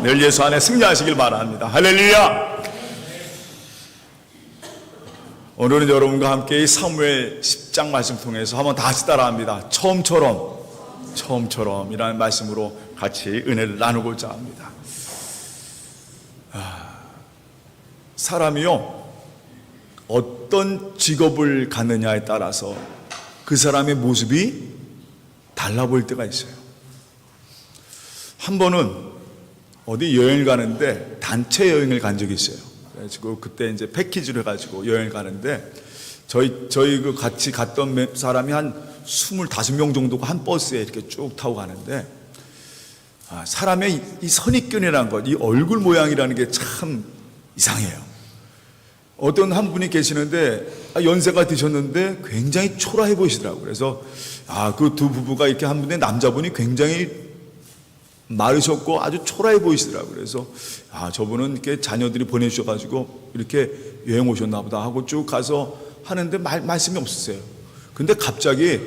늘 예수 안에 승리하시길 바랍니다. 할렐루야. 오늘은 여러분과 함께 이 사무엘 10장 말씀 통해서 한번 다시 따라합니다. 처음처럼 이라는 말씀으로 같이 은혜를 나누고자 합니다. 사람이요, 어떤 직업을 갖느냐에 따라서 그 사람의 모습이 달라 보일 때가 있어요. 한 번은 어디 여행을 가는데 단체 여행을 간 적이 있어요. 그래가지고 그때 이제 패키지로 해가지고 여행을 가는데 저희 그 같이 갔던 사람이 한 25명 정도가 한 버스에 이렇게 쭉 타고 가는데, 사람의 이 선입견이라는 것, 이 얼굴 모양이라는 게 참 이상해요. 어떤 한 분이 계시는데 연세가 드셨는데 굉장히 초라해 보이시더라고요. 그래서 그 두 부부가 이렇게 한 분의 남자분이 굉장히 마르셨고 아주 초라해 보이시더라고요. 그래서 저분은 이렇게 자녀들이 보내주셔가지고 이렇게 여행 오셨나 보다 하고 쭉 가서 하는데 말씀이 없었어요. 근데 갑자기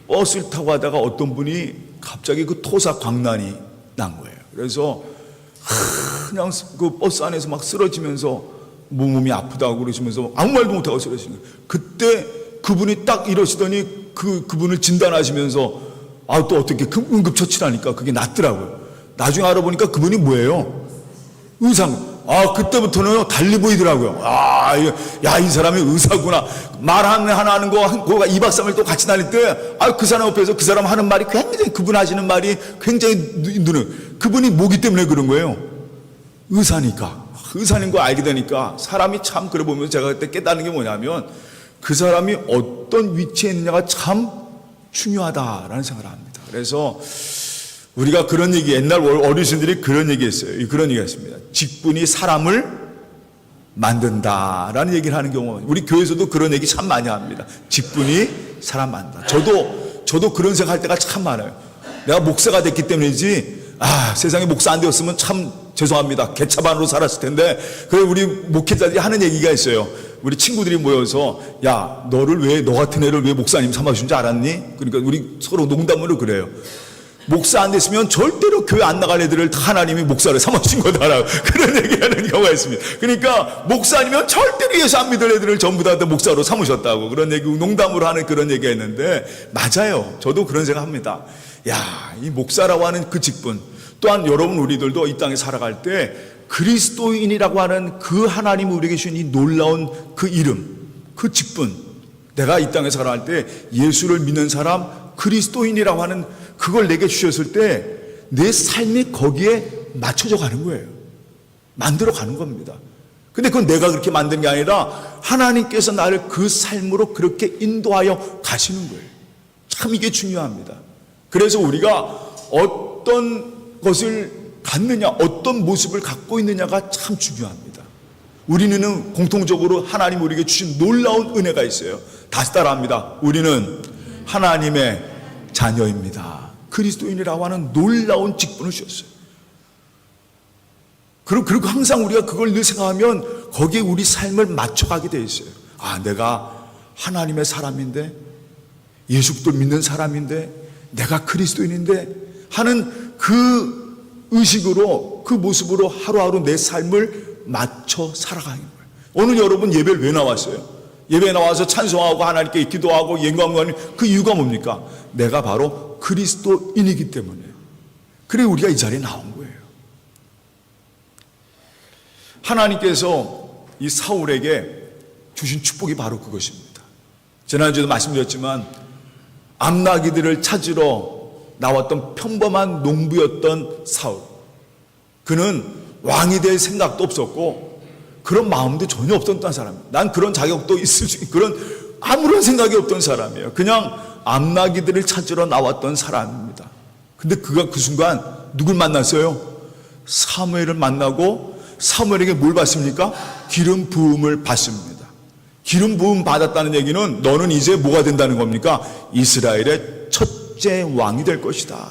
버스를 타고 하다가 어떤 분이 갑자기 그 토사 광난이 난 거예요. 그래서 그냥 그 버스 안에서 막 쓰러지면서 몸이 아프다고 그러시면서 아무 말도 못하고 쓰러지는 거예요. 그때 그분이 딱 이러시더니 그분을 진단하시면서 또 어떻게 응급처치라니까 그게 낫더라고요. 나중에 알아보니까 그분이 뭐예요? 의상. 그때부터는 달리 보이더라고요. 이 사람이 의사구나. 말 하나 하는 거, 그거가 2박 3일 또 같이 다닐 때, 그 사람 옆에서 그 사람 하는 말이 굉장히, 그분 하시는 말이 굉장히 눈을, 그분이 뭐기 때문에 그런 거예요? 의사니까. 의사인 거 알게 되니까 사람이 참, 그래 보면서 제가 그때 깨닫는 게 뭐냐면 그 사람이 어떤 위치에 있느냐가 참 중요하다라는 생각을 합니다. 그래서 우리가 그런 얘기, 옛날 어르신들이 그런 얘기 했어요. 그런 얘기 했습니다. 직분이 사람을 만든다라는 얘기를 하는 경우, 우리 교회에서도 그런 얘기 참 많이 합니다. 직분이 사람 만든다. 저도 그런 생각할 때가 참 많아요. 내가 목사가 됐기 때문이지, 세상에 목사 안 되었으면 참 죄송합니다. 개차반으로 살았을 텐데. 그래, 우리 목회자들이 하는 얘기가 있어요. 우리 친구들이 모여서, 너 같은 애를 왜 목사님 삼아주신 줄 알았니? 그러니까 우리 서로 농담으로 그래요. 목사 안 됐으면 절대로 교회 안 나갈 애들을 하나님이 목사를 삼아주신 거다라고 그런 얘기하는 경우가 있습니다. 그러니까 목사 아니면 절대로 예수 안 믿을 애들을 전부 다 목사로 삼으셨다고 그런 얘기, 농담으로 하는 그런 얘기가 있는데, 맞아요. 저도 그런 생각합니다. 이 목사라고 하는 그 직분, 또한 여러분 우리들도 이 땅에 살아갈 때 그리스도인이라고 하는 그 하나님이 우리에게 주신 이 놀라운 그 이름, 그 직분, 내가 이 땅에 살아갈 때 예수를 믿는 사람, 그리스도인이라고 하는 그걸 내게 주셨을 때 내 삶이 거기에 맞춰져 가는 거예요. 만들어 가는 겁니다. 근데 그건 내가 그렇게 만든 게 아니라 하나님께서 나를 그 삶으로 그렇게 인도하여 가시는 거예요. 참 이게 중요합니다. 그래서 우리가 어떤 것을 갖느냐, 어떤 모습을 갖고 있느냐가 참 중요합니다. 우리는 공통적으로 하나님 우리에게 주신 놀라운 은혜가 있어요. 다시 따라합니다. 우리는 하나님의 자녀입니다. 그리스도인이라고 하는 놀라운 직분을 주셨어요. 그리고 항상 우리가 그걸 늘 생각하면 거기에 우리 삶을 맞춰가게 되어 있어요. 내가 하나님의 사람인데, 예수 그리스도 믿는 사람인데, 내가 그리스도인인데 하는 그 의식으로, 그 모습으로 하루하루 내 삶을 맞춰 살아가는 거예요. 오늘 여러분 예배를 왜 나왔어요? 예배에 나와서 찬송하고 하나님께 기도하고 영광하는 그 이유가 뭡니까? 내가 바로 그리스도인이기 때문에. 그래 우리가 이 자리에 나온 거예요. 하나님께서 이 사울에게 주신 축복이 바로 그것입니다. 지난주에도 말씀드렸지만 암나기들을 찾으러 나왔던 평범한 농부였던 사울, 그는 왕이 될 생각도 없었고 그런 마음도 전혀 없었던 사람이에요. 난 그런 자격도 있을 수, 그런 아무런 생각이 없던 사람이에요. 그냥 암나기들을 찾으러 나왔던 사람입니다. 근데 그가 그 순간 누굴 만났어요? 사무엘을 만나고 사무엘에게 뭘 받습니까? 기름 부음을 받습니다. 기름 부음 받았다는 얘기는 너는 이제 뭐가 된다는 겁니까? 이스라엘의 첫째 왕이 될 것이다.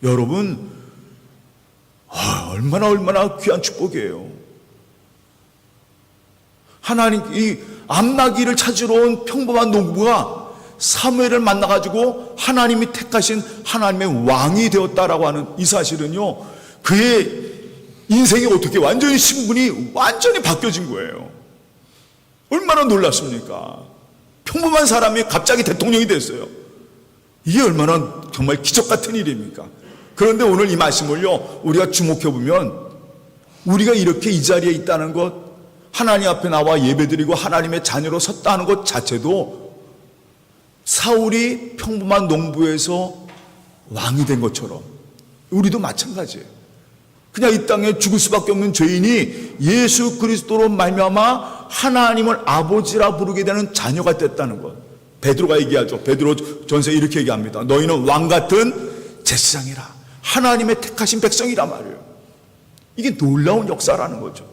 여러분, 얼마나 귀한 축복이에요. 하나님, 이 암나기를 찾으러 온 평범한 농부가 사무엘을 만나가지고 하나님이 택하신 하나님의 왕이 되었다라고 하는 이 사실은요, 그의 인생이 어떻게 완전히 신분이 완전히 바뀌어진 거예요. 얼마나 놀랐습니까? 평범한 사람이 갑자기 대통령이 됐어요. 이게 얼마나 정말 기적 같은 일입니까? 그런데 오늘 이 말씀을요, 우리가 주목해 보면 우리가 이렇게 이 자리에 있다는 것, 하나님 앞에 나와 예배드리고 하나님의 자녀로 섰다는 것 자체도 사울이 평범한 농부에서 왕이 된 것처럼 우리도 마찬가지예요. 그냥 이 땅에 죽을 수밖에 없는 죄인이 예수 그리스도로 말미암아 하나님을 아버지라 부르게 되는 자녀가 됐다는 것. 베드로가 얘기하죠. 베드로 전서에 이렇게 얘기합니다. 너희는 왕 같은 제사장이라, 하나님의 택하신 백성이라 말이에요. 이게 놀라운 역사라는 거죠.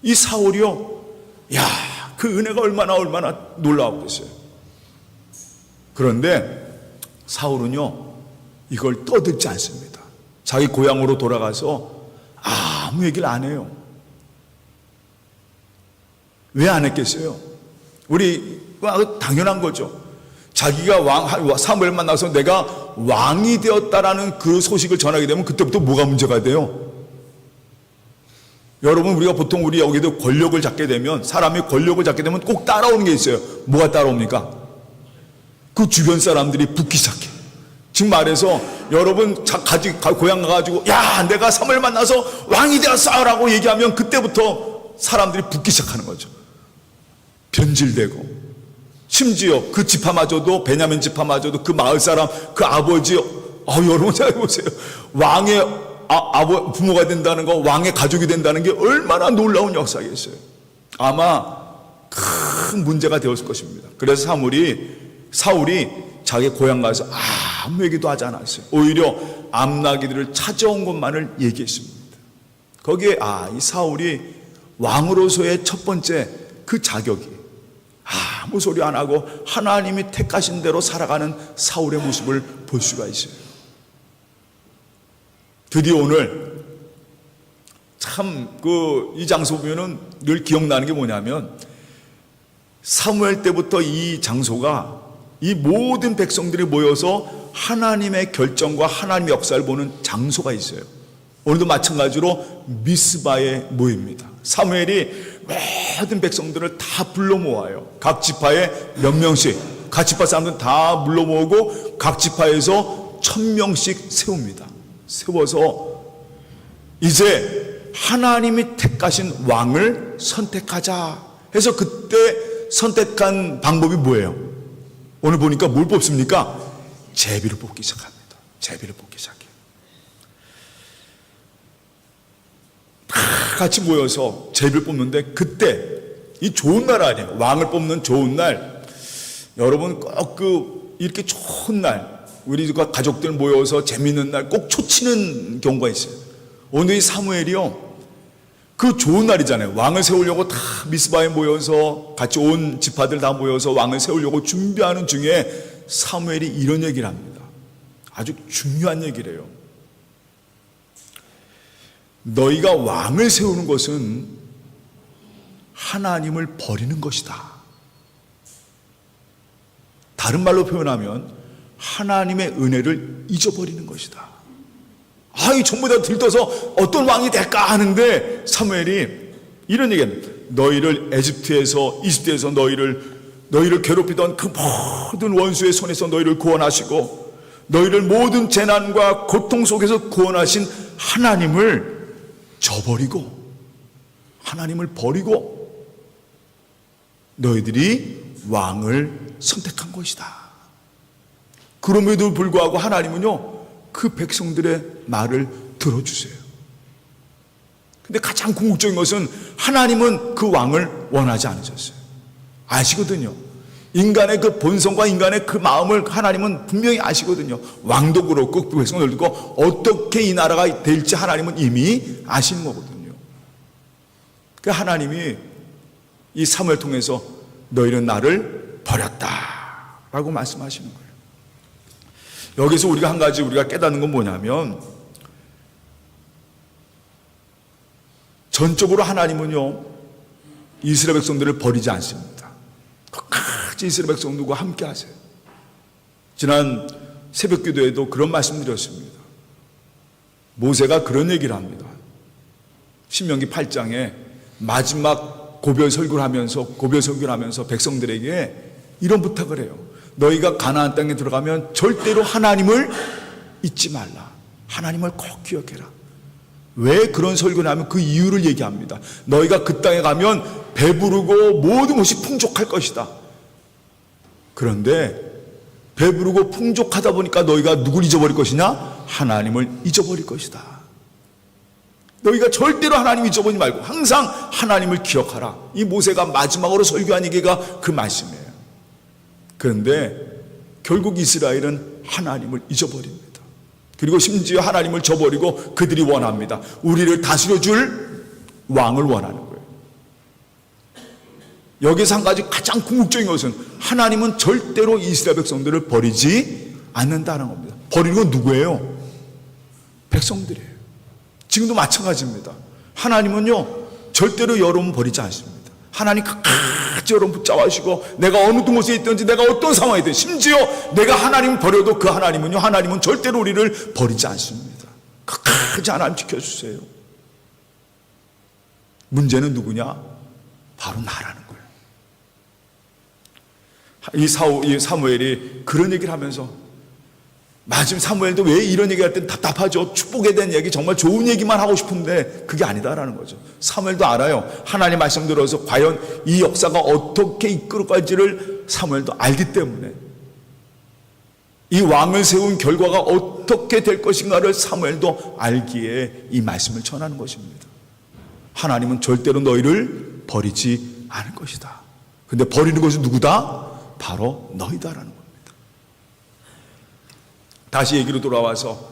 이 사울이요, 야, 그 은혜가 얼마나 놀라웠겠어요. 그런데 사울은요, 이걸 떠들지 않습니다. 자기 고향으로 돌아가서 아무 얘기를 안 해요. 왜 안 했겠어요? 우리 당연한 거죠. 자기가 사무엘 만나서 내가 왕이 되었다라는 그 소식을 전하게 되면 그때부터 뭐가 문제가 돼요? 여러분, 우리가 보통 우리 여기도 권력을 잡게 되면, 사람이 권력을 잡게 되면 꼭 따라오는 게 있어요. 뭐가 따라옵니까? 그 주변 사람들이 붙기 시작해. 즉 말해서 여러분 고향 가가지고 야, 내가 사무엘 만나서 왕이 되었어 라고 얘기하면 그때부터 사람들이 붙기 시작하는 거죠. 변질되고, 심지어 그 지파마저도, 베냐민 지파마저도 그 마을 사람, 그 아버지, 여러분 생각해보세요. 왕의 부모가 된다는 거, 왕의 가족이 된다는 게 얼마나 놀라운 역사겠어요. 아마 큰 문제가 되었을 것입니다. 그래서 사울이 자기 고향 가서 아무 얘기도 하지 않았어요. 오히려 암나기들을 찾아온 것만을 얘기했습니다. 거기에 이 사울이 왕으로서의 첫 번째 그 자격이 아무 소리 안 하고 하나님이 택하신 대로 살아가는 사울의 모습을 볼 수가 있어요. 드디어 오늘 참 이 장소 보면은 늘 기억나는 게 뭐냐면, 사무엘 때부터 이 장소가 이 모든 백성들이 모여서 하나님의 결정과 하나님의 역사를 보는 장소가 있어요. 오늘도 마찬가지로 미스바에 모입니다. 사무엘이 모든 백성들을 다 불러 모아요. 각 지파에 몇 명씩, 각 지파 사람들은 다 불러 모으고 각 지파에서 1000명씩 세웁니다. 세워서 이제 하나님이 택하신 왕을 선택하자 해서 그때 선택한 방법이 뭐예요? 오늘 보니까 뭘 뽑습니까? 제비를 뽑기 시작합니다. 제비를 뽑기 시작해요. 다 같이 모여서 제비를 뽑는데, 그때 이 좋은 날 아니에요. 왕을 뽑는 좋은 날. 여러분 꼭 이렇게 좋은 날, 우리 가족들 모여서 재밌는 날 꼭 초치는 경우가 있어요. 오늘 이 사무엘이요, 그 좋은 날이잖아요. 왕을 세우려고 다 미스바에 모여서 같이 온 지파들 다 모여서 왕을 세우려고 준비하는 중에 사무엘이 이런 얘기를 합니다. 아주 중요한 얘기를 해요. 너희가 왕을 세우는 것은 하나님을 버리는 것이다. 다른 말로 표현하면 하나님의 은혜를 잊어버리는 것이다. 이 전부 다 들떠서 어떤 왕이 될까 하는데 사무엘이 이런 얘기합니다. 너희를 이집트에서 너희를 괴롭히던 그 모든 원수의 손에서 너희를 구원하시고 너희를 모든 재난과 고통 속에서 구원하신 하나님을 저버리고, 하나님을 버리고 너희들이 왕을 선택한 것이다. 그럼에도 불구하고 하나님은요, 그 백성들의 말을 들어주세요. 근데 가장 궁극적인 것은 하나님은 그 왕을 원하지 않으셨어요. 아시거든요. 인간의 그 본성과 인간의 그 마음을 하나님은 분명히 아시거든요. 왕도 그렇고 그 백성들도 그렇고 어떻게 이 나라가 될지 하나님은 이미 아시는 거거든요. 그 하나님이 이 사무엘 통해서 너희는 나를 버렸다라고 말씀하시는 거예요. 여기서 우리가 한 가지 우리가 깨닫는 건 뭐냐면, 전적으로 하나님은요, 이스라엘 백성들을 버리지 않습니다. 끝까지 이스라엘 백성들과 함께 하세요. 지난 새벽 기도에도 그런 말씀 드렸습니다. 모세가 그런 얘기를 합니다. 신명기 8장에 마지막 고별 설교를 하면서 백성들에게 이런 부탁을 해요. 너희가 가나안 땅에 들어가면 절대로 하나님을 잊지 말라. 하나님을 꼭 기억해라. 왜 그런 설교를 하면 그 이유를 얘기합니다. 너희가 그 땅에 가면 배부르고 모든 것이 풍족할 것이다. 그런데 배부르고 풍족하다 보니까 너희가 누굴 잊어버릴 것이냐? 하나님을 잊어버릴 것이다. 너희가 절대로 하나님 잊어버리지 말고 항상 하나님을 기억하라. 이 모세가 마지막으로 설교한 얘기가 그 말씀이에요. 그런데 결국 이스라엘은 하나님을 잊어버립니다. 그리고 심지어 하나님을 저버리고 그들이 원합니다. 우리를 다스려줄 왕을 원하는 거예요. 여기서 한 가지 가장 궁극적인 것은 하나님은 절대로 이스라엘 백성들을 버리지 않는다는 겁니다. 버리는 건 누구예요? 백성들이에요. 지금도 마찬가지입니다. 하나님은요 절대로 여러분 버리지 않습니다. 하나님 끝까지 여러분 붙잡아주시고 내가 어느 곳에 있든지 내가 어떤 상황에 있든지 심지어 내가 하나님 버려도 그 하나님은 절대로 우리를 버리지 않습니다. 끝까지 하나님 지켜주세요. 문제는 누구냐? 바로 나라는 거예요. 이 사무엘이 그런 얘기를 하면서 마침 사무엘도 왜 이런 얘기할 땐 답답하죠. 축복에 대한 얘기 정말 좋은 얘기만 하고 싶은데 그게 아니다라는 거죠. 사무엘도 알아요. 하나님 말씀 들어서 과연 이 역사가 어떻게 이끌어갈지를 사무엘도 알기 때문에 이 왕을 세운 결과가 어떻게 될 것인가를 사무엘도 알기에 이 말씀을 전하는 것입니다. 하나님은 절대로 너희를 버리지 않을 것이다. 근데 버리는 것은 누구다? 바로 너희다라는 겁니다. 다시 얘기로 돌아와서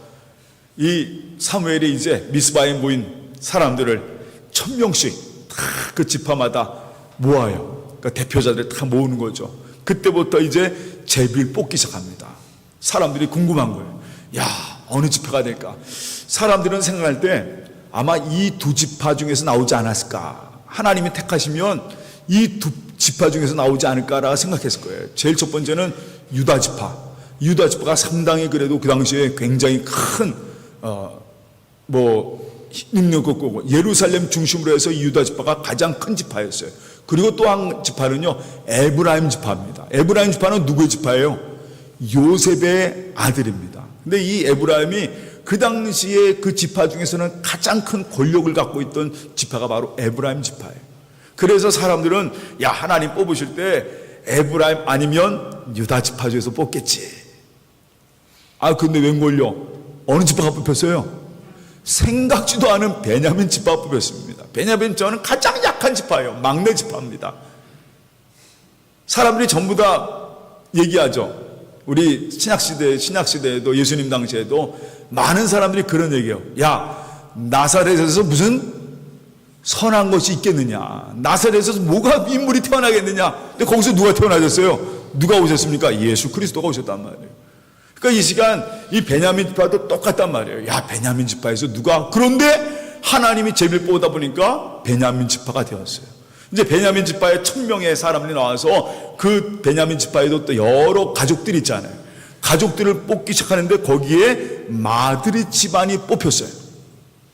이 사무엘이 이제 미스바에 모인 사람들을 1000명씩 다 그 지파마다 모아요. 그러니까 대표자들 다 모으는 거죠. 그때부터 이제 제비를 뽑기 시작합니다. 사람들이 궁금한 거예요. 야, 어느 지파가 될까? 사람들은 생각할 때 아마 이 두 지파 중에서 나오지 않았을까? 하나님이 택하시면 이 두 지파 중에서 나오지 않을까라 생각했을 거예요. 제일 첫 번째는 유다 지파. 유다 지파가 상당히 그래도 그 당시에 굉장히 큰 능력을 꾸고 예루살렘 중심으로 해서 유다 지파가 가장 큰 지파였어요. 그리고 또 한 지파는요 에브라임 지파입니다. 에브라임 지파는 누구의 지파예요? 요셉의 아들입니다. 근데 이 에브라임이 그 당시에 그 지파 중에서는 가장 큰 권력을 갖고 있던 지파가 바로 에브라임 지파예요. 그래서 사람들은 야, 하나님 뽑으실 때 에브라임 아니면 유다 지파 중에서 뽑겠지. 아, 근데 웬걸요? 어느 지파가 뽑혔어요? 생각지도 않은 베냐민 지파가 뽑혔습니다. 베냐민 지파는 가장 약한 지파예요. 막내 지파입니다. 사람들이 전부 다 얘기하죠. 우리 신약시대에도 예수님 당시에도 많은 사람들이 그런 얘기해요. 야, 나사렛에서 무슨 선한 것이 있겠느냐? 나사렛에서 뭐가 인물이 태어나겠느냐? 근데 거기서 누가 태어나셨어요? 누가 오셨습니까? 예수 그리스도가 오셨단 말이에요. 그러니까 이 시간 이 베냐민 지파도 똑같단 말이에요. 야, 베냐민 지파에서 누가? 그런데 하나님이 제비를 뽑다 보니까 베냐민 지파가 되었어요. 이제 베냐민 지파에 1000명의 사람들이 나와서 그 베냐민 지파에도 또 여러 가족들이 있잖아요. 가족들을 뽑기 시작하는데 거기에 마드리 집안이 뽑혔어요.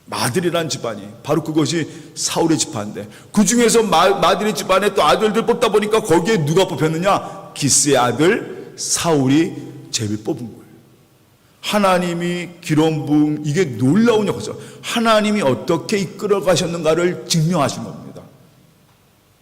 마드리라는 집안이 바로 그것이 사울의 집안인데 그 중에서 마드리 집안에 또 아들들 뽑다 보니까 거기에 누가 뽑혔느냐? 기스의 아들 사울이 제비를 뽑은 거예요. 하나님이 기름 부음, 이게 놀라운 역사죠. 하나님이 어떻게 이끌어 가셨는가를 증명하신 겁니다.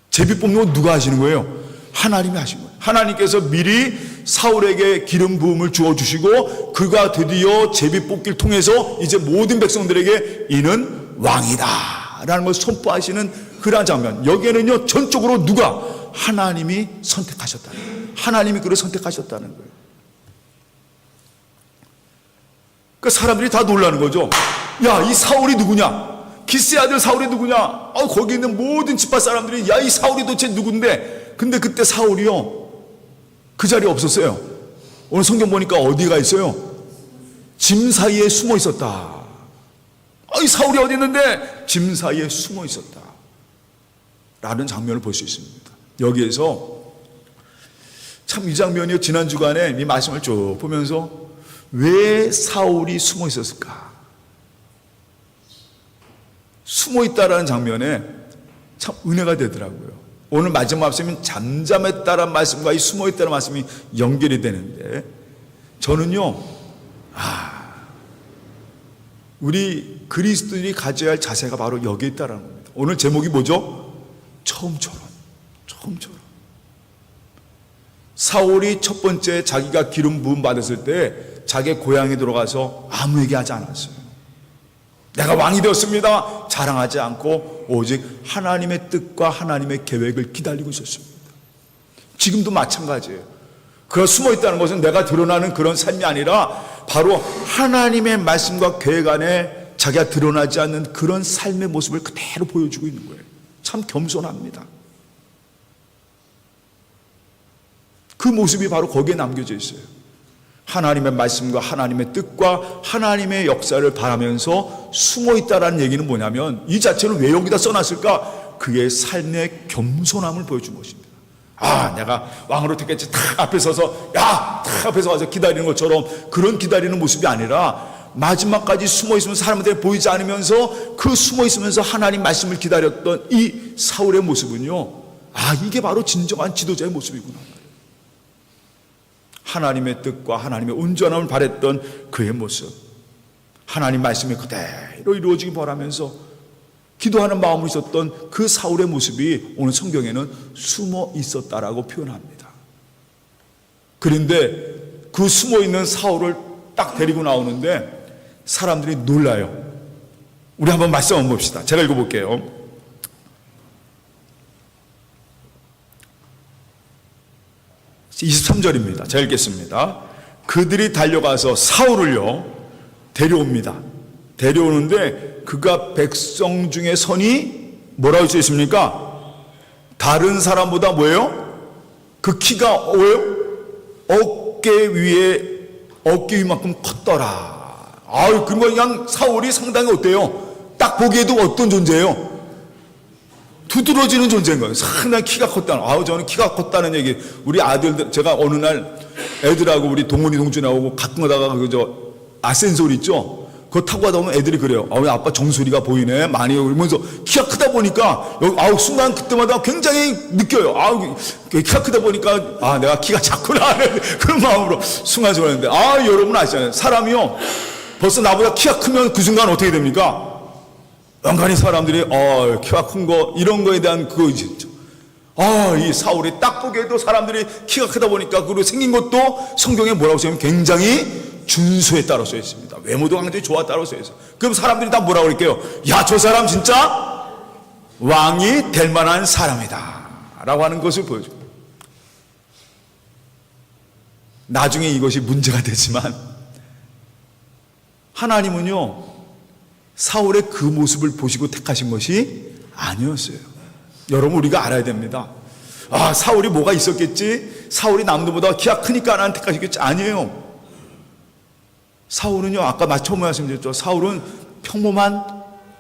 제비 뽑는 건 누가 하시는 거예요? 하나님이 하신 거예요. 하나님께서 미리 사울에게 기름 부음을 주어주시고 그가 드디어 제비 뽑기를 통해서 이제 모든 백성들에게 이는 왕이다 라는 것을 선포하시는 그러한 장면. 여기에는요 전적으로 누가? 하나님이 선택하셨다는 거예요. 하나님이 그를 선택하셨다는 거예요. 그러니까 사람들이 다 놀라는 거죠. 야, 이 사울이 누구냐? 기스의 아들 사울이 누구냐? 거기 있는 모든 지파 사람들이 야, 이 사울이 도대체 누군데? 근데 그때 사울이요 그 자리에 없었어요. 오늘 성경 보니까 어디가 있어요? 짐 사이에 숨어 있었다. 이 사울이 어디 있는데? 짐 사이에 숨어 있었다 라는 장면을 볼 수 있습니다. 여기에서 참 이 장면이 지난 주간에 이 말씀을 쭉 보면서 왜 사울이 숨어 있었을까? 숨어 있다라는 장면에 참 은혜가 되더라고요. 오늘 마지막 말씀은 잠잠했다라는 말씀과 이 숨어 있다는 말씀이 연결이 되는데, 저는요, 우리 그리스도인이 가져야 할 자세가 바로 여기에 있다라는 겁니다. 오늘 제목이 뭐죠? 처음처럼. 사울이 첫 번째 자기가 기름 부음 받았을 때 자기 고향에 들어가서 아무 얘기하지 않았어요. 내가 왕이 되었습니다 자랑하지 않고 오직 하나님의 뜻과 하나님의 계획을 기다리고 있었습니다. 지금도 마찬가지예요. 그가 숨어 있다는 것은 내가 드러나는 그런 삶이 아니라 바로 하나님의 말씀과 계획 안에 자기가 드러나지 않는 그런 삶의 모습을 그대로 보여주고 있는 거예요. 참 겸손합니다. 그 모습이 바로 거기에 남겨져 있어요. 하나님의 말씀과 하나님의 뜻과 하나님의 역사를 바라면서 숨어 있다라는 얘기는 뭐냐면, 이 자체를 왜 여기다 써놨을까? 그의 삶의 겸손함을 보여준 것입니다. 내가 왕으로 택했지, 탁 앞에 서서 탁 앞에서 와서 기다리는 것처럼 그런 기다리는 모습이 아니라 마지막까지 숨어 있으면서 사람들에게 보이지 않으면서 그 숨어 있으면서 하나님 말씀을 기다렸던 이 사울의 모습은요, 이게 바로 진정한 지도자의 모습이구나. 하나님의 뜻과 하나님의 온전함을 바랬던 그의 모습, 하나님 말씀이 그대로 이루어지기 바라면서 기도하는 마음으로 있었던 그 사울의 모습이 오늘 성경에는 숨어 있었다라고 표현합니다. 그런데 그 숨어 있는 사울을 딱 데리고 나오는데 사람들이 놀라요. 우리 한번 말씀 한번 봅시다. 제가 읽어볼게요. 23절입니다. 제가 읽겠습니다. 그들이 달려가서 사울을요 데려옵니다. 데려오는데 그가 백성 중에 선이 뭐라고 써 있습니까? 다른 사람보다 뭐예요? 그 키가 뭐예요? 어깨 위만큼 컸더라. 그리고 그냥 사울이 상당히 어때요? 딱 보기에도 어떤 존재예요? 두드러지는 존재인 거예요. 상당히 키가 컸다는. 저는 키가 컸다는 얘기, 우리 아들들, 제가 어느 날 애들하고 우리 동훈이 동준하고 가끔 가다가 아센소리 있죠? 그거 타고 가다 보면 애들이 그래요. 우리 아빠 정수리가 보이네. 많이 그러면서 키가 크다 보니까 순간 그때마다 굉장히 느껴요. 키가 크다 보니까 내가 키가 작구나 하는 그런 마음으로 순간적으로 했는데, 여러분 아시잖아요. 사람이요 벌써 나보다 키가 크면 그 순간 어떻게 됩니까? 연간히 사람들이 키가 큰 거 이런 거에 대한 이 사울이 딱 보기에도 사람들이 키가 크다 보니까, 그리고 생긴 것도 성경에 뭐라고 써있냐면 굉장히 준수했다고 써 있습니다. 외모도 굉장히 좋았다고 써 있어요. 그럼 사람들이 다 뭐라고 그럴게요? 저 사람 진짜 왕이 될 만한 사람이다 라고 하는 것을 보여줘요. 나중에 이것이 문제가 되지만 하나님은요 사울의 그 모습을 보시고 택하신 것이 아니었어요. 여러분, 우리가 알아야 됩니다. 사울이 뭐가 있었겠지? 사울이 남들보다 키가 크니까 나는 택하시겠지? 아니에요. 사울은요, 아까 처음에 말씀드렸죠. 사울은 평범한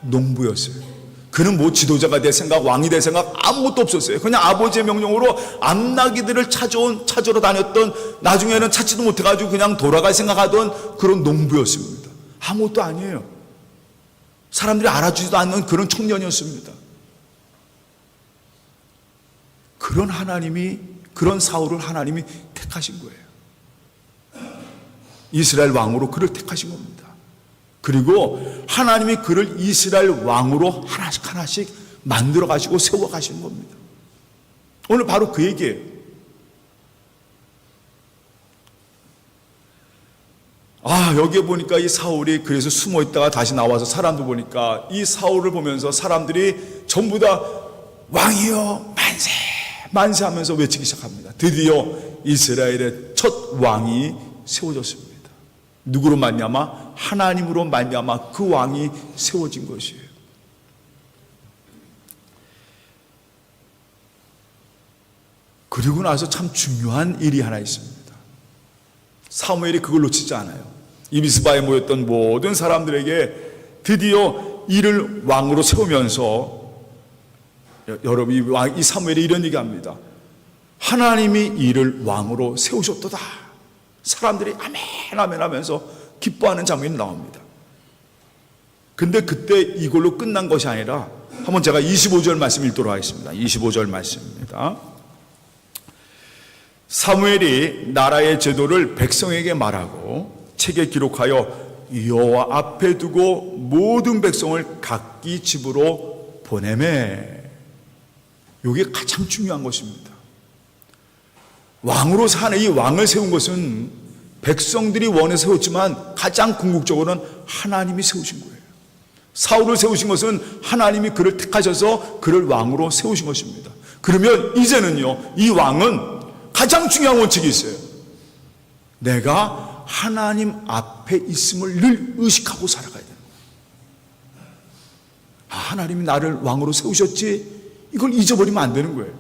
농부였어요. 그는 지도자가 될 생각, 왕이 될 생각 아무것도 없었어요. 그냥 아버지의 명령으로 암나기들을 찾으러 다녔던, 나중에는 찾지도 못해가지고 그냥 돌아갈 생각하던 그런 농부였습니다. 아무것도 아니에요. 사람들이 알아주지도 않는 그런 청년이었습니다. 그런 사울을 하나님이 택하신 거예요. 이스라엘 왕으로 그를 택하신 겁니다. 그리고 하나님이 그를 이스라엘 왕으로 하나씩 만들어 가시고 세워 가시는 겁니다. 오늘 바로 그 얘기예요. 여기에 보니까 이 사울이 그래서 숨어 있다가 다시 나와서 사람들 보니까 이 사울을 보면서 사람들이 전부 다 왕이여 만세 만세 하면서 외치기 시작합니다. 드디어 이스라엘의 첫 왕이 세워졌습니다. 누구로 말미암아? 하나님으로 말미암아 그 왕이 세워진 것이에요. 그리고 나서 참 중요한 일이 하나 있습니다. 사무엘이 그걸 놓치지 않아요. 이 미스바에 모였던 모든 사람들에게 드디어 이를 왕으로 세우면서, 여러분, 이 사무엘이 이런 얘기합니다. 하나님이 이를 왕으로 세우셨도다. 사람들이 아멘 아멘 하면서 기뻐하는 장면이 나옵니다. 근데 그때 이걸로 끝난 것이 아니라 한번 제가 25절 말씀 읽도록 하겠습니다. 25절 말씀입니다. 사무엘이 나라의 제도를 백성에게 말하고 책에 기록하여 여호와 앞에 두고 모든 백성을 각기 집으로 보내매. 이게 가장 중요한 것입니다. 왕으로 사는 이 왕을 세운 것은 백성들이 원해 세웠지만 가장 궁극적으로는 하나님이 세우신 거예요. 사울을 세우신 것은 하나님이 그를 택하셔서 그를 왕으로 세우신 것입니다. 그러면 이제는요, 이 왕은 가장 중요한 원칙이 있어요. 내가 하나님 앞에 있음을 늘 의식하고 살아가야 돼요. 하나님이 나를 왕으로 세우셨지, 이걸 잊어버리면 안 되는 거예요.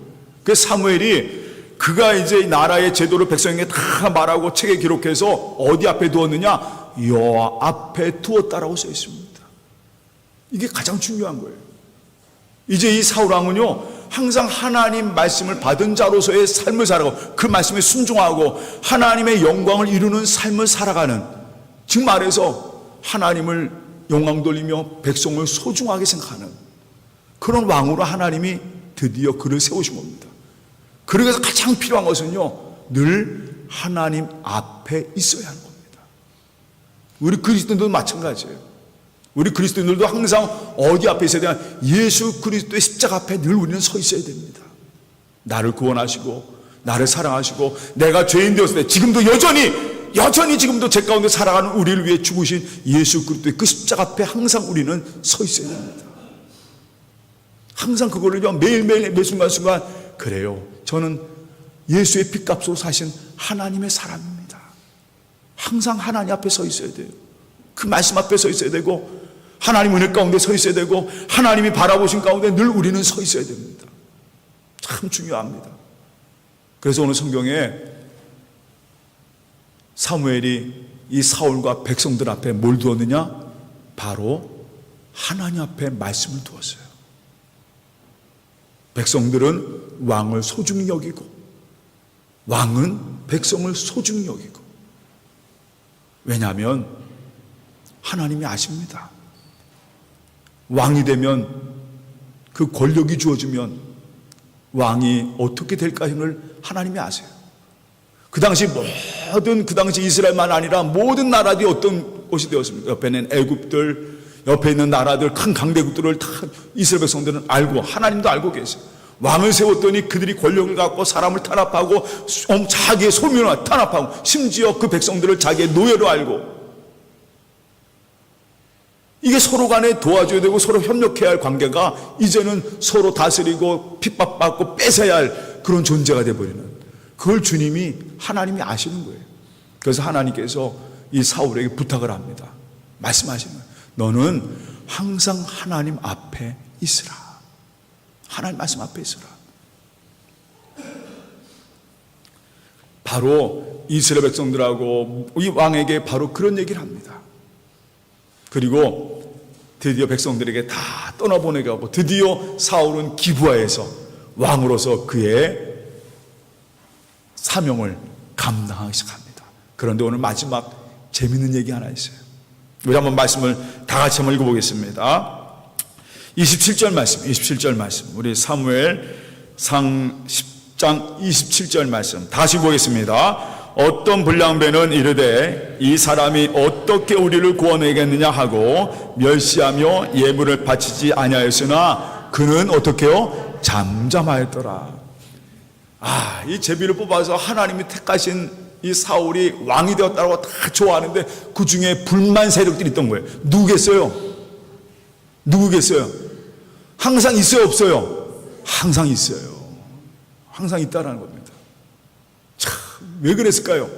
그래서 사무엘이 그가 이제 나라의 제도를 백성에게 다 말하고 책에 기록해서 어디 앞에 두었느냐? 여호와 앞에 두었다라고 써 있습니다. 이게 가장 중요한 거예요. 이제 이 사울왕은요, 항상 하나님 말씀을 받은 자로서의 삶을 살아가고 그 말씀에 순종하고 하나님의 영광을 이루는 삶을 살아가는, 즉 말해서 하나님을 영광 돌리며 백성을 소중하게 생각하는 그런 왕으로 하나님이 드디어 그를 세우신 겁니다. 그래서 가장 필요한 것은요, 늘 하나님 앞에 있어야 하는 겁니다. 우리 그리스도인들도 마찬가지예요. 우리 그리스도인들도 항상 어디 앞에 있어야 되냐? 예수 그리스도의 십자가 앞에 늘 우리는 서 있어야 됩니다. 나를 구원하시고 나를 사랑하시고 내가 죄인 되었을 때 지금도 여전히 지금도 제 가운데 살아가는 우리를 위해 죽으신 예수 그리스도의 그 십자가 앞에 항상 우리는 서 있어야 됩니다. 항상 그거를 매일매일 매 순간순간, 그래요, 저는 예수의 핏값으로 사신 하나님의 사람입니다. 항상 하나님 앞에 서 있어야 돼요. 그 말씀 앞에 서 있어야 되고 하나님 은혜 가운데 서 있어야 되고 하나님이 바라보신 가운데 늘 우리는 서 있어야 됩니다. 참 중요합니다. 그래서 오늘 성경에 사무엘이 이 사울과 백성들 앞에 뭘 두었느냐? 바로 하나님 앞에 말씀을 두었어요. 백성들은 왕을 소중히 여기고 왕은 백성을 소중히 여기고, 왜냐하면 하나님이 아십니다. 왕이 되면, 그 권력이 주어지면 왕이 어떻게 될까를 하나님이 아세요. 그 당시 이스라엘만 아니라 모든 나라들이 어떤 곳이 되었습니까? 옆에는 애굽들, 옆에 있는 나라들, 큰 강대국들을 다 이스라엘 백성들은 알고, 하나님도 알고 계세요. 왕을 세웠더니 그들이 권력을 갖고 사람을 탄압하고 자기의 소명을 탄압하고 심지어 그 백성들을 자기의 노예로 알고, 이게 서로 간에 도와줘야 되고 서로 협력해야 할 관계가 이제는 서로 다스리고 핍박받고 뺏어야 할 그런 존재가 되어버리는, 그걸 주님이 하나님이 아시는 거예요. 그래서 하나님께서 이 사울에게 부탁을 합니다. 말씀하시는 거예요. 너는 항상 하나님 앞에 있으라. 하나님 말씀 앞에 있으라. 바로 이스라엘 백성들하고 이 왕에게 바로 그런 얘기를 합니다. 그리고 드디어 백성들에게 다 떠나보내게 하고 드디어 사울은 기브아에서 왕으로서 그의 사명을 감당하기 시작합니다. 그런데 오늘 마지막 재밌는 얘기 하나 있어요. 우리 한번 말씀을 다 같이 한번 읽어보겠습니다. 27절 말씀. 우리 사무엘상 10장 27절 말씀 다시 보겠습니다. 어떤 불량배는 이르되 이 사람이 어떻게 우리를 구원하겠느냐 하고 멸시하며 예물을 바치지 아니하였으나 그는 어떻게요? 잠잠하였더라. 이 제비를 뽑아서 하나님이 택하신 이 사울이 왕이 되었다고 다 좋아하는데 그 중에 불만 세력들이 있던 거예요. 누구겠어요? 항상 있어요, 없어요? 항상 있어요. 항상 있다라는 겁니다. 왜 그랬을까요?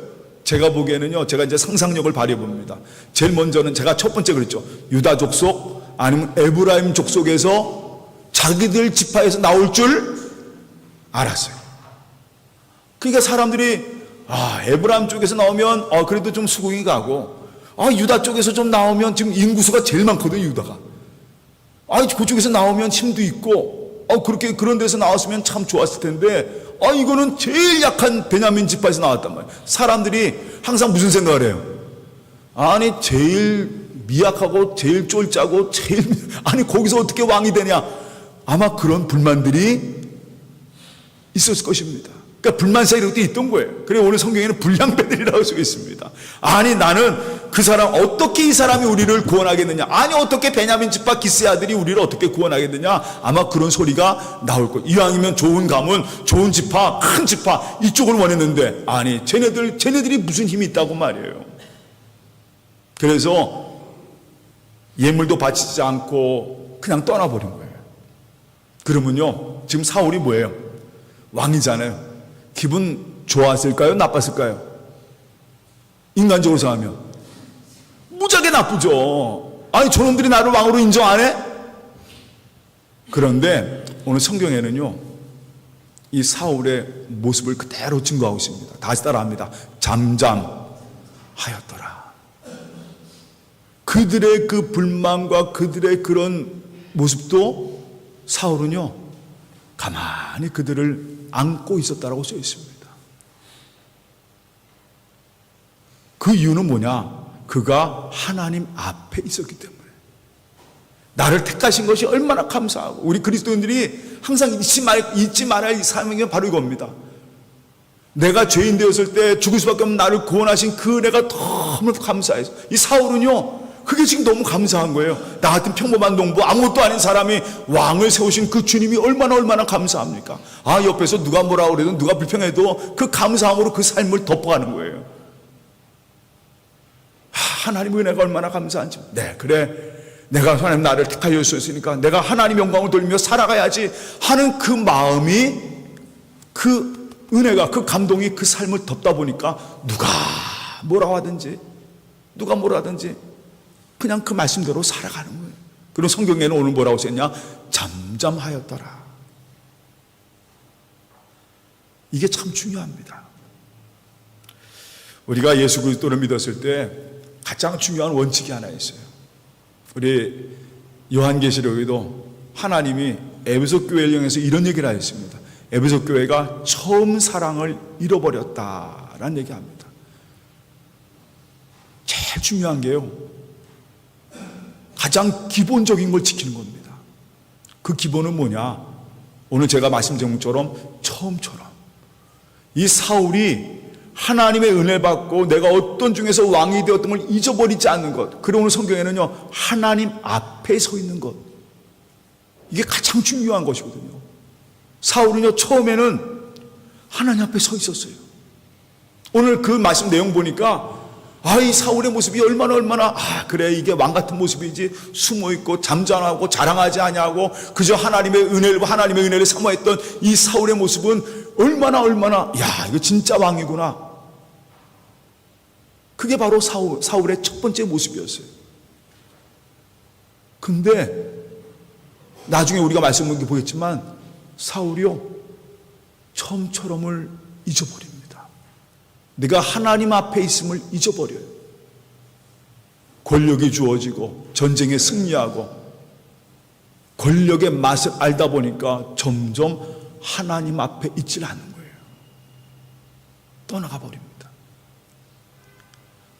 제가 보기에는요, 제가 이제 상상력을 발휘해 봅니다. 제일 먼저는 제가 첫 번째 그랬죠. 유다 족속 아니면 에브라임 족속에서 자기들 지파에서 나올 줄 알았어요. 그러니까 사람들이 에브라임 쪽에서 나오면 그래도 좀 수긍이 가고, 유다 쪽에서 좀 나오면 지금 인구수가 제일 많거든요, 유다가. 그쪽에서 나오면 힘도 있고, 그렇게 그런 데서 나왔으면 참 좋았을 텐데, 이거는 제일 약한 베냐민 지파에서 나왔단 말이에요. 사람들이 항상 무슨 생각을 해요? 제일 미약하고 제일 쫄짜고 제일 아니 거기서 어떻게 왕이 되냐? 아마 그런 불만들이 있었을 것입니다. 그러니까 불만사 이런 것도 있던 거예요. 그래서 오늘 성경에는 불량배들이라고 쓰고 있습니다. 아니 나는 그 사람 어떻게 이 사람이 우리를 구원하겠느냐? 아니 어떻게 베냐민 지파 기스의 아들이 우리를 어떻게 구원하겠느냐? 아마 그런 소리가 나올 거예요. 이왕이면 좋은 가문, 좋은 지파, 큰 지파 이쪽을 원했는데 아니 쟤네들이 무슨 힘이 있다고 말이에요. 그래서 예물도 바치지 않고 그냥 떠나버린 거예요. 그러면요 지금 사울이 뭐예요? 왕이잖아요. 기분 좋았을까요? 나빴을까요? 인간적으로 생각하면 무지하게 나쁘죠. 아니 저놈들이 나를 왕으로 인정 안 해? 그런데 오늘 성경에는요 이 사울의 모습을 그대로 증거하고 있습니다. 다시 따라합니다. 잠잠하였더라. 그들의 그 불만과 그들의 그런 모습도 사울은요 가만히 그들을 안고 있었다라고 써 있습니다. 그 이유는 뭐냐? 그가 하나님 앞에 있었기 때문에. 나를 택하신 것이 얼마나 감사하고, 우리 그리스도인들이 항상 잊지 말아야 할 사명이 바로 이겁니다. 내가 죄인 되었을 때 죽을 수밖에 없는 나를 구원하신 그 은혜가 너무 감사해서, 이 사울은요 그게 지금 너무 감사한 거예요. 나 같은 평범한 농부 아무것도 아닌 사람이 왕을 세우신 그 주님이 얼마나 감사합니까? 아 옆에서 누가 뭐라 그래도 누가 불평해도 그 감사함으로 그 삶을 덮어가는 거예요. 하나님의 은혜가 얼마나 감사한지. 네 그래 내가 하나님 나를 택하여 주셨으니까 내가 하나님 영광을 돌리며 살아가야지 하는 그 마음이, 그 은혜가, 그 감동이 그 삶을 덮다 보니까 누가 뭐라 하든지 그냥 그 말씀대로 살아가는 거예요. 그리고 성경에는 오늘 뭐라고 썼냐? 잠잠하였더라. 이게 참 중요합니다. 우리가 예수 그리스도를 믿었을 때 가장 중요한 원칙이 하나 있어요. 우리 요한계시록에도 하나님이 에베소 교회를 향해서 이런 얘기를 하셨습니다. 에베소 교회가 처음 사랑을 잃어버렸다라는 얘기합니다. 제일 중요한 게요, 가장 기본적인 걸 지키는 겁니다. 그 기본은 뭐냐? 오늘 제가 말씀드린 것처럼 처음처럼 이 사울이 하나님의 은혜 받고 내가 어떤 중에서 왕이 되었던 걸 잊어버리지 않는 것. 그리고 오늘 성경에는요 하나님 앞에 서 있는 것, 이게 가장 중요한 것이거든요. 사울은요 처음에는 하나님 앞에 서 있었어요. 오늘 그 말씀 내용 보니까 이 사울의 모습이 얼마나 그래 이게 왕 같은 모습이지, 숨어있고 잠잠하고 자랑하지 아니하고 그저 하나님의 은혜를 사모했던 이 사울의 모습은 얼마나 이거 진짜 왕이구나. 그게 바로 사울의 첫 번째 모습이었어요. 근데 나중에 우리가 말씀을 보겠지만 사울이요 처음처럼을 잊어버립니다. 내가 하나님 앞에 있음을 잊어버려요. 권력이 주어지고 전쟁에 승리하고 권력의 맛을 알다 보니까 점점 하나님 앞에 있질 않는 거예요. 떠나가 버립니다.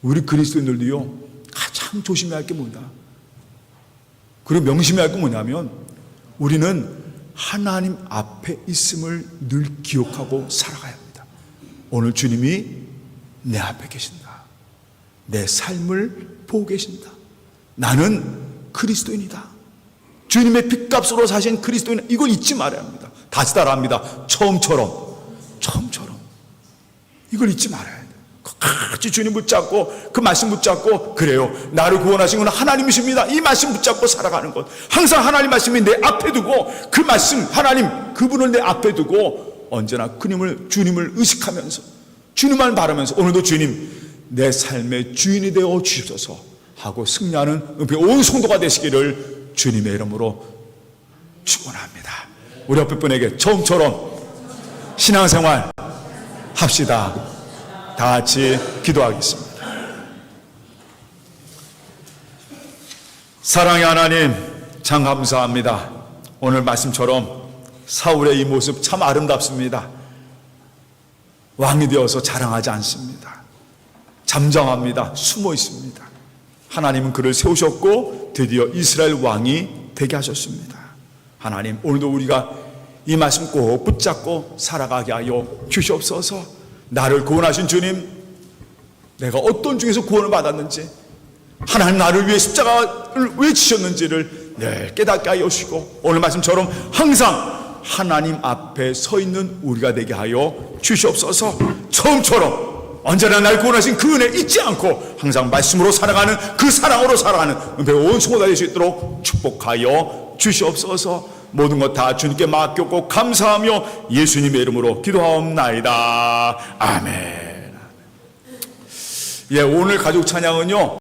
우리 그리스도인들도요 가장 조심해야 할 게 뭐냐, 그리고 명심해야 할 게 뭐냐면 우리는 하나님 앞에 있음을 늘 기억하고 살아가야 합니다. 오늘 주님이 내 앞에 계신다. 내 삶을 보고 계신다. 나는 그리스도인이다. 주님의 핏값으로 사신 그리스도인, 이걸 잊지 말아야 합니다. 다시 따라합니다. 처음처럼 이걸 잊지 말아야 돼요. 같이 주님 붙잡고 그 말씀 붙잡고, 그래요 나를 구원하신 건 하나님이십니다, 이 말씀 붙잡고 살아가는 것. 항상 하나님 말씀이 내 앞에 두고 그 말씀, 하나님 그분을 내 앞에 두고 언제나 주님을 의식하면서 주님만 바라면서 오늘도 주님 내 삶의 주인이 되어 주셔서 하고 승리하는 온 성도가 되시기를 주님의 이름으로 축원합니다. 우리 옆에 분에게 처음처럼 신앙생활 합시다. 다 같이 기도하겠습니다. 사랑의 하나님, 참 감사합니다. 오늘 말씀처럼 사울의 이 모습 참 아름답습니다. 왕이 되어서 자랑하지 않습니다. 잠잠합니다. 숨어 있습니다. 하나님은 그를 세우셨고 드디어 이스라엘 왕이 되게 하셨습니다. 하나님, 오늘도 우리가 이 말씀 꼭 붙잡고 살아가게 하여 주시옵소서. 나를 구원하신 주님, 내가 어떤 중에서 구원을 받았는지, 하나님 나를 위해 십자가를 왜 지셨는지를 늘 깨닫게 하여 주시고, 오늘 말씀처럼 항상 하나님 앞에 서 있는 우리가 되게 하여 주시옵소서. 처음처럼 언제나 날 구원하신 그 은혜 잊지 않고 항상 말씀으로 살아가는, 그 사랑으로 살아가는 은혜 온 성도가 될 수 있도록 축복하여 주시옵소서. 모든 것 다 주님께 맡겼고 감사하며 예수님의 이름으로 기도하옵나이다. 아멘. 예, 오늘 가족 찬양은요,